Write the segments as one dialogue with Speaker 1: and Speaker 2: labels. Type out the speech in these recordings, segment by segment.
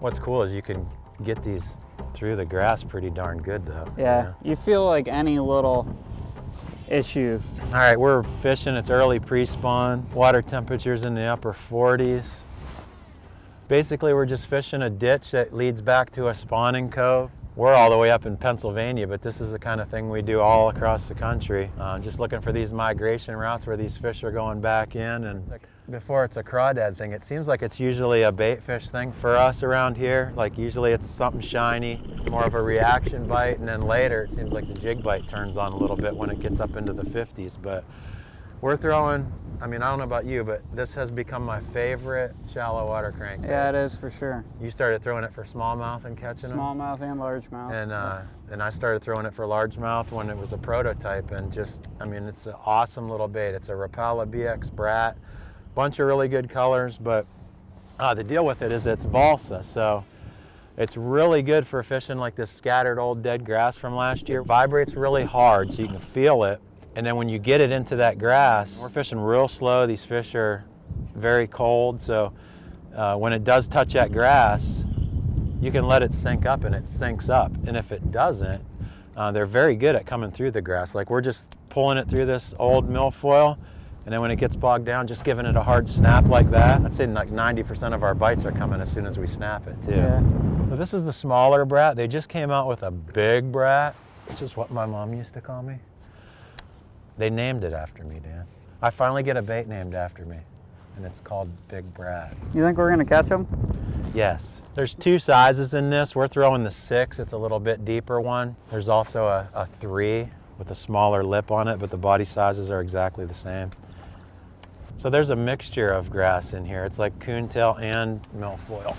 Speaker 1: What's cool is you can get these through the grass pretty darn good though.
Speaker 2: Yeah, you feel like any little issue.
Speaker 1: All right, we're fishing, it's early pre-spawn. Water temperature's in the upper 40s. Basically, we're just fishing a ditch that leads back to a spawning cove. We're all the way up in Pennsylvania, but this is the kind of thing we do all across the country. Just looking for these migration routes where these fish are going back in. And before it's a crawdad thing, it seems like it's usually a bait fish thing for us around here. Like usually it's something shiny, more of a reaction bite, and then later it seems like the jig bite turns on a little bit when it gets up into the 50s. But we're throwing, I mean, I don't know about you, but this has become my favorite shallow water crankbait.
Speaker 2: Yeah, it is for sure.
Speaker 1: You started throwing it for smallmouth and catching them?
Speaker 2: Smallmouth and largemouth.
Speaker 1: And I started throwing it for largemouth when it was a prototype, and just, I mean, it's an awesome little bait. It's a Rapala BX Brat, bunch of really good colors, but the deal with it is it's balsa, so it's really good for fishing like this scattered old dead grass from last year. It vibrates really hard so you can feel it. And then when you get it into that grass, we're fishing real slow. These fish are very cold, so when it does touch that grass, you can let it sink up and it sinks up. And if it doesn't, they're very good at coming through the grass. Like we're just pulling it through this old milfoil, and then when it gets bogged down, just giving it a hard snap like that. I'd say like 90% of our bites are coming as soon as we snap it too.
Speaker 2: Yeah.
Speaker 1: So this is the smaller Brat. They just came out with a big Brat, which is what my mom used to call me. They named it after me, Dan. I finally get a bait named after me, and it's called Big Brat.
Speaker 2: You think we're gonna catch them?
Speaker 1: Yes. There's two sizes in this. We're throwing the 6. It's a little bit deeper one. There's also a 3 with a smaller lip on it, but the body sizes are exactly the same. So there's a mixture of grass in here. It's like coontail and milfoil.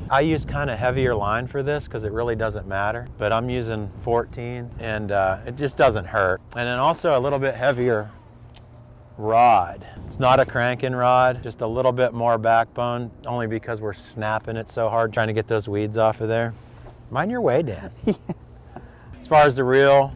Speaker 1: I use kind of heavier line for this because it really doesn't matter, but I'm using 14 and it just doesn't hurt. And then also a little bit heavier rod. It's not a cranking rod, just a little bit more backbone, only because we're snapping it so hard trying to get those weeds off of there. Mind your way, Dan.
Speaker 2: Yeah.
Speaker 1: As far as the reel,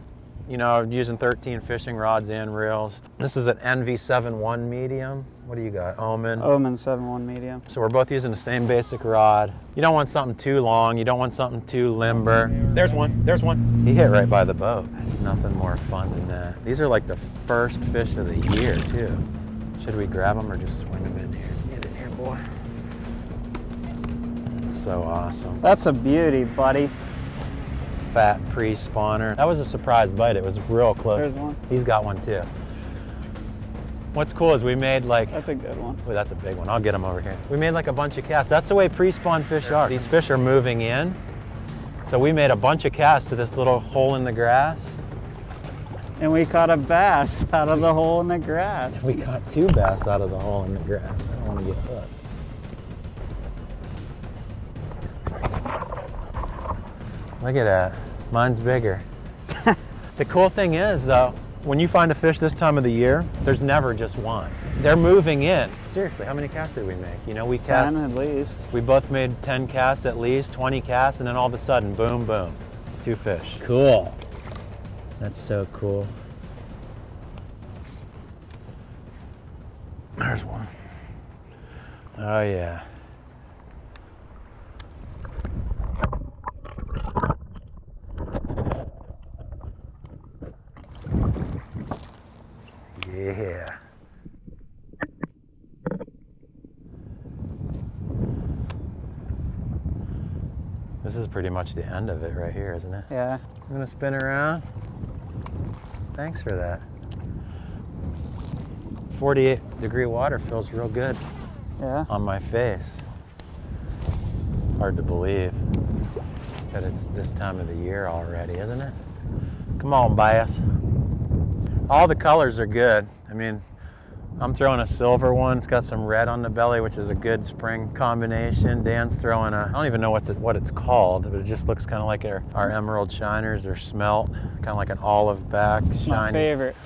Speaker 1: you know, using 13 fishing rods and reels. This is an NV71 medium. What do you got? Omen?
Speaker 2: Omen 7.1 medium.
Speaker 1: So we're both using the same basic rod. You don't want something too long. You don't want something too limber. There's one. There's one. He hit right by the boat. Nothing more fun than that. These are like the first fish of the year, too. Should we grab them or just swing them in here? Get in here, boy. It's so awesome.
Speaker 2: That's a beauty, buddy.
Speaker 1: Fat pre-spawner. That was a surprise bite. It was real close.
Speaker 2: There's one.
Speaker 1: He's got one too. What's cool is we made like...
Speaker 2: That's a good one.
Speaker 1: Oh, that's a big one. I'll get him over here. We made like a bunch of casts. That's the way pre-spawn fish are. These fish are moving in. So we made a bunch of casts to this little hole in the grass.
Speaker 2: And we caught a bass out of the hole in the grass.
Speaker 1: We caught 2 bass out of the hole in the grass. I don't want to get hooked. Look at that. Mine's bigger. The cool thing is, though, when you find a fish this time of the year, there's never just one. They're moving in. Seriously, how many casts did we make? You know, we cast...
Speaker 2: 10 at least.
Speaker 1: We both made 10 casts at least, 20 casts, and then all of a sudden, boom, boom, 2 fish. Cool. That's so cool. There's one. Oh, yeah. Yeah. This is pretty much the end of it right here, isn't it?
Speaker 2: Yeah.
Speaker 1: I'm gonna spin around. Thanks for that. 48-degree water feels real good.
Speaker 2: Yeah.
Speaker 1: On my face. It's hard to believe that it's this time of the year already, isn't it? Come on, Bias. All the colors are good. I mean, I'm throwing a silver one. It's got some red on the belly, which is a good spring combination. Dan's throwing a, I don't even know what it's called, but it just looks kind of like our emerald shiners or smelt, kind of like an olive back
Speaker 2: It's
Speaker 1: shiny.
Speaker 2: my favorite.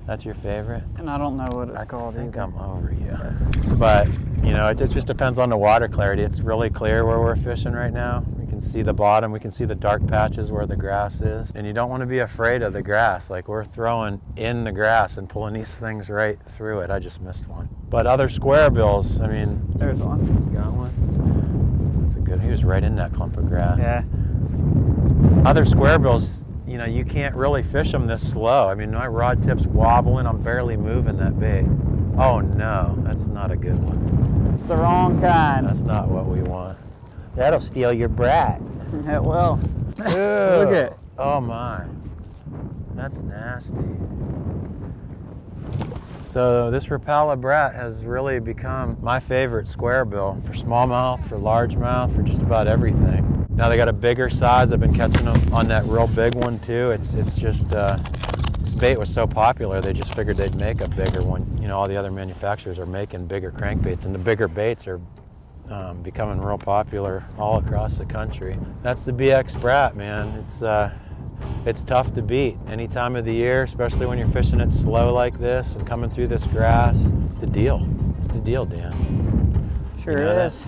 Speaker 1: That's your favorite?
Speaker 2: And I don't know what it's called
Speaker 1: I think
Speaker 2: either.
Speaker 1: I'm over you. But, you know, it just depends on the water clarity. It's really clear where we're fishing right now. You can can see the bottom, we can see the dark patches where the grass is. And you don't want to be afraid of the grass. Like we're throwing in the grass and pulling these things right through it. I just missed one. But other square bills, I mean.
Speaker 2: There's one.
Speaker 1: Got one. That's a good, he was right in that clump of grass.
Speaker 2: Yeah.
Speaker 1: Other square bills, you know, you can't really fish them this slow. I mean, my rod tip's wobbling, I'm barely moving that bait. Oh no, that's not a good one.
Speaker 2: It's the wrong kind.
Speaker 1: That's not what we want. That'll steal your brat.
Speaker 2: It will. Look at it.
Speaker 1: Oh my, that's nasty. So this Rapala Brat has really become my favorite square bill for smallmouth, for largemouth, for just about everything. Now they got a bigger size. I've been catching them on that real big one too. It's just, this bait was so popular, they just figured they'd make a bigger one. You know, all the other manufacturers are making bigger crankbaits, and the bigger baits are becoming real popular all across the country. That's the BX Brat, man. It's tough to beat any time of the year, especially when you're fishing it slow like this and coming through this grass. It's the deal. It's the deal, Dan.
Speaker 2: Sure is.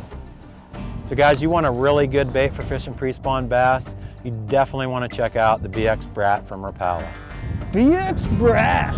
Speaker 1: So guys, you want a really good bait for fishing pre-spawn bass, you definitely want to check out the BX Brat from Rapala.
Speaker 2: BX Brat!